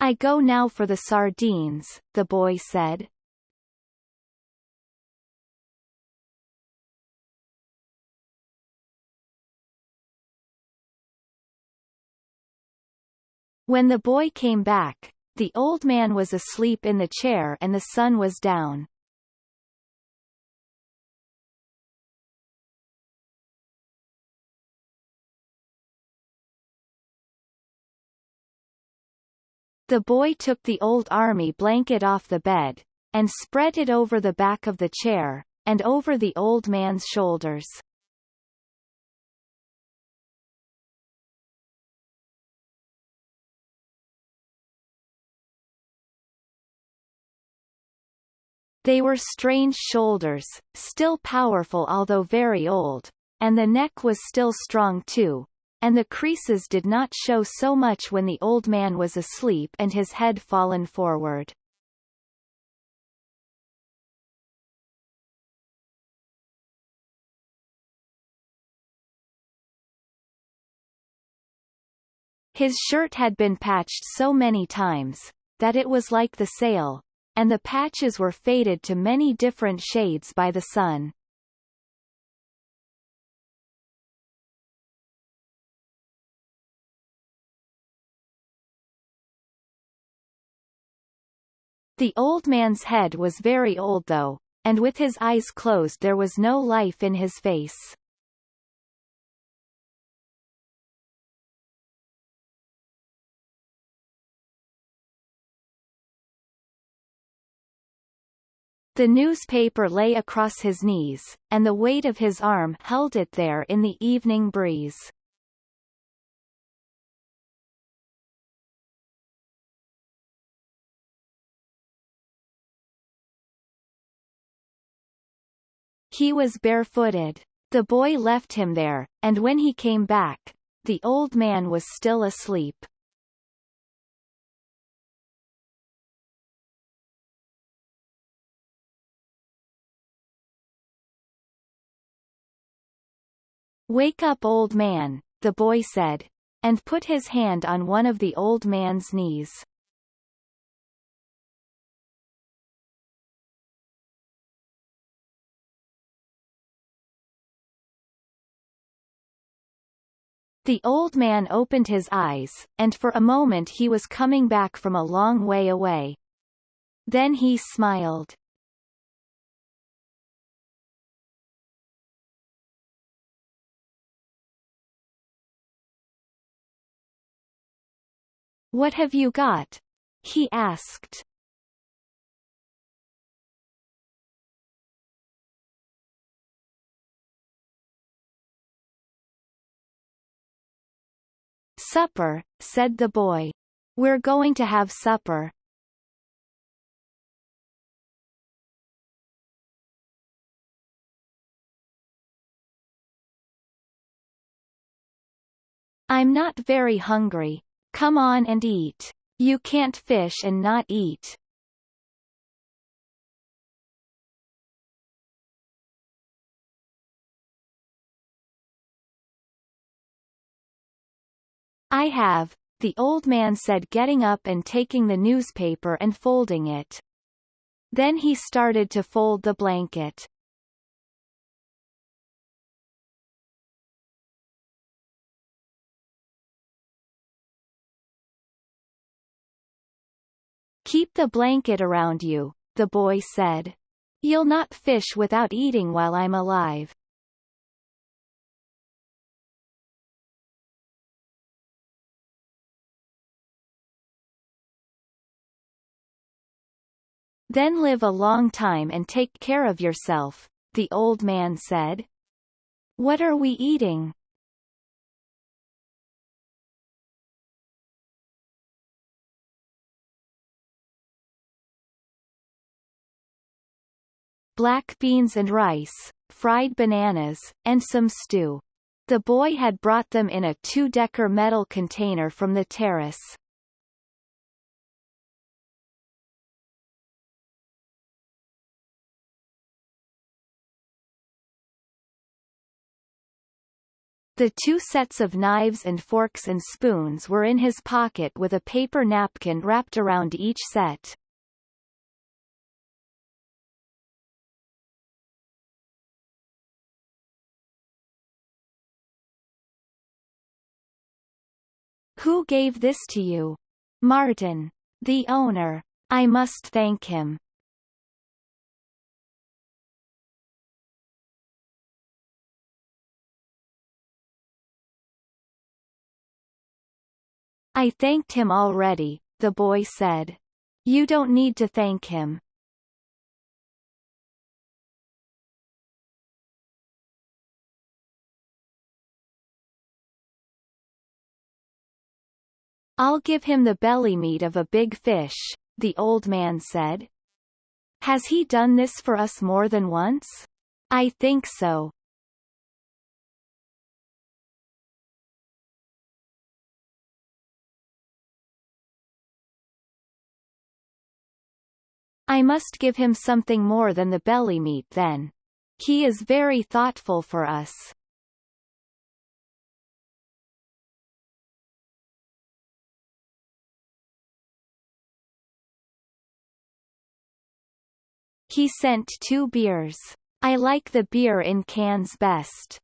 I go now for the sardines, the boy said. When the boy came back, the old man was asleep in the chair and the sun was down. The boy took the old army blanket off the bed, and spread it over the back of the chair, and over the old man's shoulders. They were strange shoulders, still powerful although very old, and the neck was still strong too, and the creases did not show so much when the old man was asleep and his head fallen forward. His shirt had been patched so many times, that it was like the sail, and the patches were faded to many different shades by the sun. The old man's head was very old though, and with his eyes closed there was no life in his face. The newspaper lay across his knees, and the weight of his arm held it there in the evening breeze. He was barefooted. The boy left him there, and when he came back, the old man was still asleep. Wake up, old man, the boy said, and put his hand on one of the old man's knees. The old man opened his eyes, and for a moment he was coming back from a long way away. Then he smiled. What have you got? He asked. Supper, said the boy. We're going to have supper. I'm not very hungry. Come on and eat. You can't fish and not eat. I have, the old man said, getting up and taking the newspaper and folding it. Then he started to fold the blanket. Keep the blanket around you, the boy said. You'll not fish without eating while I'm alive. Then live a long time and take care of yourself, the old man said. What are we eating? Black beans and rice, fried bananas, and some stew. The boy had brought them in a 2-decker metal container from the terrace. The 2 sets of knives and forks and spoons were in his pocket with a paper napkin wrapped around each set. Who gave this to you? Martin. The owner. I must thank him. I thanked him already, the boy said. You don't need to thank him. I'll give him the belly meat of a big fish, the old man said. Has he done this for us more than once? I think so. I must give him something more than the belly meat then. He is very thoughtful for us. He sent 2 beers. I like the beer in cans best.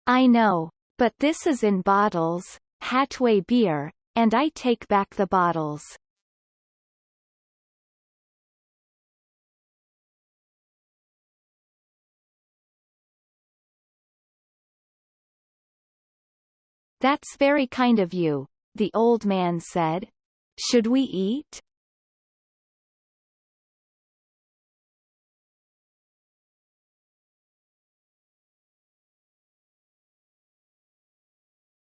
I know. But this is in bottles, Hatway beer, and I take back the bottles. That's very kind of you, the old man said. Should we eat?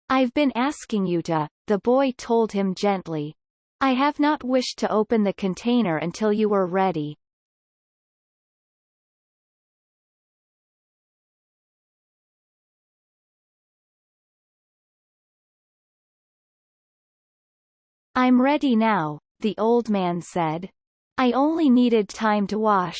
I've been asking you to, the boy told him gently. I have not wished to open the container until you were ready. I'm ready now, the old man said. I only needed time to wash.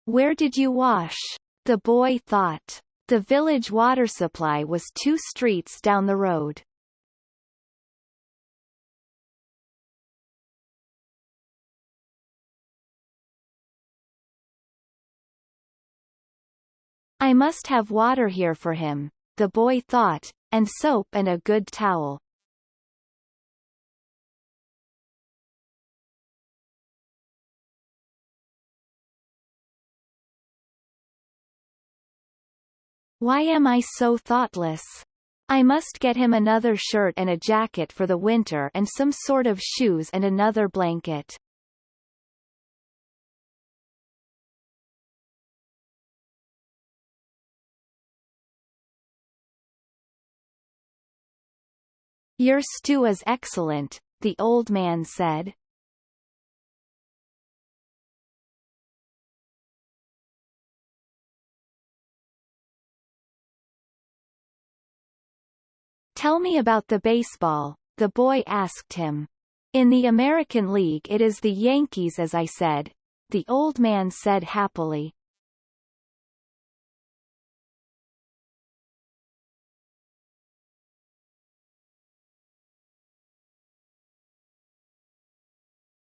Where did you wash? The boy thought. The village water supply was 2 streets down the road. I must have water here for him, the boy thought, and soap and a good towel. Why am I so thoughtless? I must get him another shirt and a jacket for the winter and some sort of shoes and another blanket. Your stew is excellent, the old man said. Tell me about the baseball, the boy asked him. In the American League it is the Yankees, as I said, the old man said happily.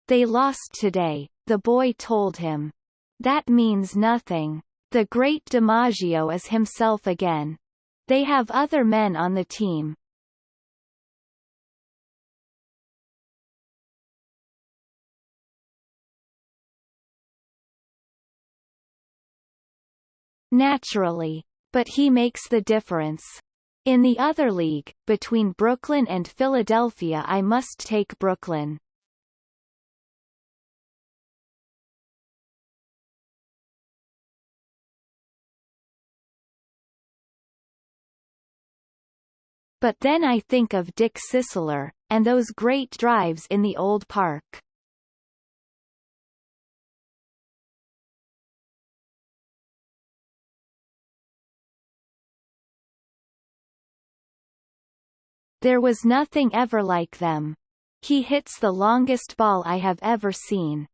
They lost today, the boy told him. That means nothing. The great DiMaggio is himself again. They have other men on the team. Naturally. But he makes the difference. In the other league, between Brooklyn and Philadelphia, I must take Brooklyn. But then I think of Dick Sisler, and those great drives in the old park. There was nothing ever like them. He hits the longest ball I have ever seen.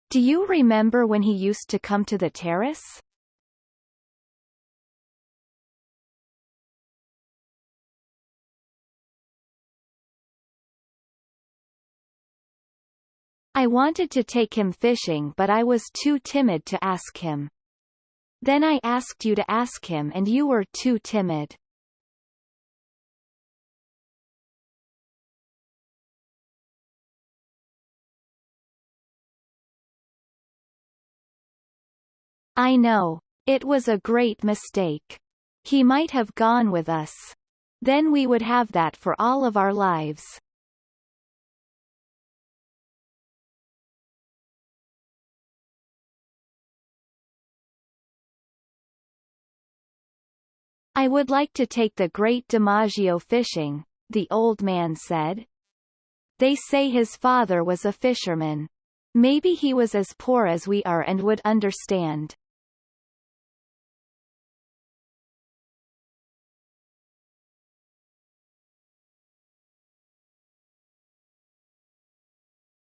Do you remember when he used to come to the terrace? I wanted to take him fishing but I was too timid to ask him. Then I asked you to ask him and you were too timid. I know. It was a great mistake. He might have gone with us. Then we would have that for all of our lives. I would like to take the great DiMaggio fishing, the old man said. They say his father was a fisherman. Maybe he was as poor as we are and would understand.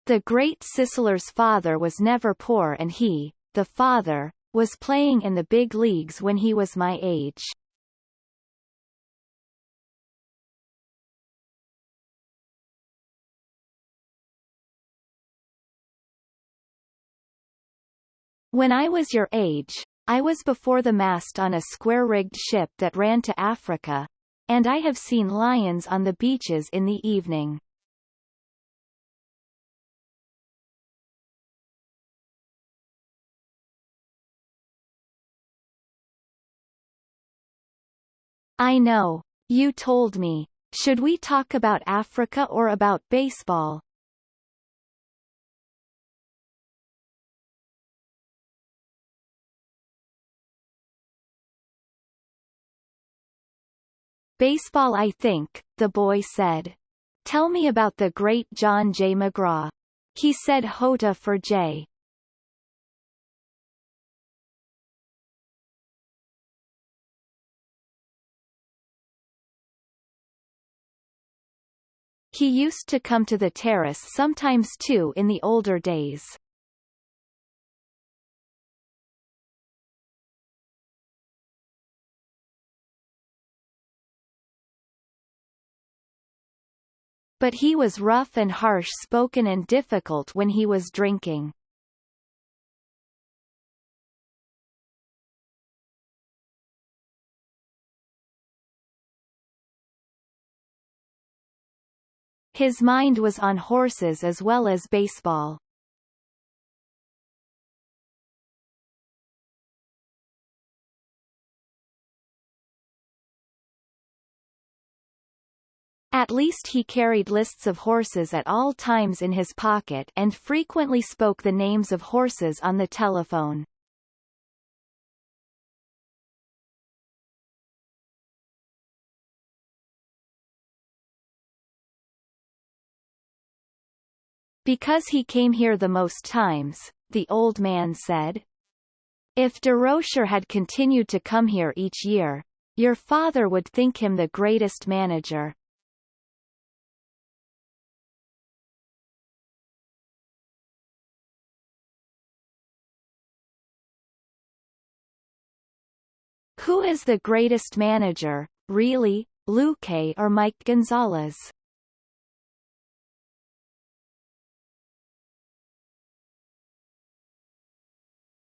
The great Sisler's father was never poor and he, the father, was playing in the big leagues when he was my age. When I was your age, I was before the mast on a square-rigged ship that ran to Africa, and I have seen lions on the beaches in the evening. I know. You told me. Should we talk about Africa or about baseball? Baseball, I think, the boy said. Tell me about the great John J. McGraw. He said Hota for J. He used to come to the terrace sometimes too in the older days. But he was rough and harsh-spoken and difficult when he was drinking. His mind was on horses as well as baseball. At least he carried lists of horses at all times in his pocket and frequently spoke the names of horses on the telephone. Because he came here the most times, the old man said. If de Rocher had continued to come here each year, your father would think him the greatest manager. Who is the greatest manager, really, Luque or Mike Gonzalez?